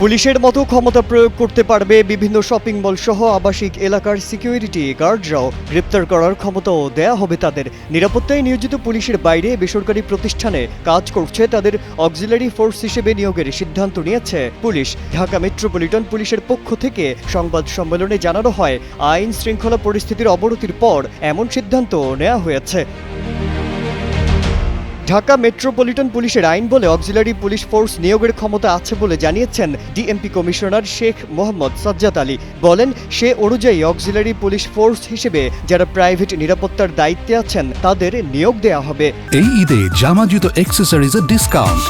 পুলিশের মতো ক্ষমতা প্রয়োগ করতে পারবে বিভিন্ন শপিং মল সহ আবাসিক এলাকার সিকিউরিটি গার্ডরাও। গ্রেপ্তার করার ক্ষমতাও দেয়া হবে তাদের। নিরাপত্তায় নিয়োজিত পুলিশের বাইরে বেসরকারি প্রতিষ্ঠানে কাজ করছে তাদের অক্সিলারি ফোর্স হিসেবে নিয়োগের সিদ্ধান্ত নিয়েছে পুলিশ। ঢাকা মেট্রোপলিটন পুলিশের পক্ষ থেকে সংবাদ সম্মেলনে জানানো হয়, আইন শৃঙ্খলা পরিস্থিতির অবনতির পর এমন সিদ্ধান্ত নেওয়া হয়েছে। ঢাকা মেট্রোপলিটন পুলিশের আইন বলে অক্সিলারি পুলিশ ফোর্স নিয়োগের ক্ষমতা আছে বলে জানিয়েছেন ডিএমপি কমিশনার শেখ মোহাম্মদ সাজ্জাদ আলী। বলেন, সে অনুযায়ী অক্সিলারি পুলিশ ফোর্স হিসেবে যারা প্রাইভেট নিরাপত্তার দায়িত্বে আছেন তাদের নিয়োগ দেওয়া হবে। এই ঈদে জামা জুতো অ্যাক্সেসরিজের ডিসকাউন্ট।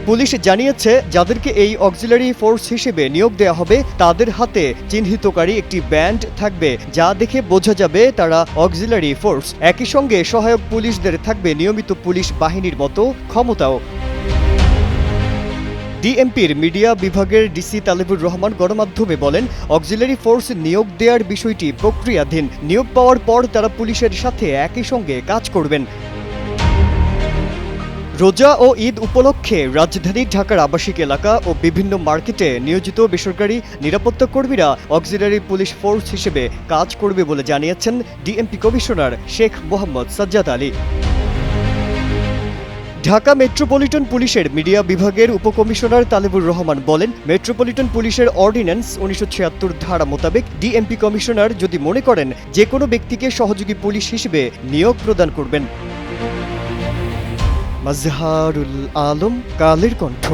পুলিশ জানিয়েছে, যাদেরকে এই অক্সিলারি ফোর্স হিসেবে নিয়োগ দেওয়া হবে তাদের হাতে চিহ্নিতকারী একটি ব্যান্ড থাকবে, যা দেখে বোঝা যাবে তারা অক্সিলারি ফোর্স। একই সঙ্গে সহায়ক পুলিশদের থাকবে নিয়মিত পুলিশ বাহিনীর মতো ক্ষমতাও। ডিএমপির মিডিয়া বিভাগের ডিসি তালেবুর রহমান গণমাধ্যমে বলেন, অক্সিলারি ফোর্স নিয়োগ দেওয়ার বিষয়টি প্রক্রিয়াধীন। নিয়োগ পাওয়ার পর তারা পুলিশের সাথে একই সঙ্গে কাজ করবেন। রোজা ও ঈদ উপলক্ষে রাজধানী ঢাকার আবাসিক এলাকা ও বিভিন্ন মার্কেটে নিয়োজিত বেসরকারি নিরাপত্তা কর্মীরা অক্সিলারি পুলিশ ফোর্স হিসেবে কাজ করবে বলে জানিয়েছেন DMP commissioner Sheikh Mohammad Sajjad Ali. Dhaka metropolitan পুলিশের মিডিয়া বিভাগের উপকমিশনার তালেবুর রহমান বলেন, মেট্রোপলিটন পুলিশের অর্ডিন্যান্স 1976 ধারা মোতাবেক ডিএমপি কমিশনার যদি মনে করেন যে কোনো ব্যক্তিকে সহযোগী পুলিশ হিসেবে নিয়োগ প্রদান করবেন। মাজহারুল আলম, কালের কণ্ঠ।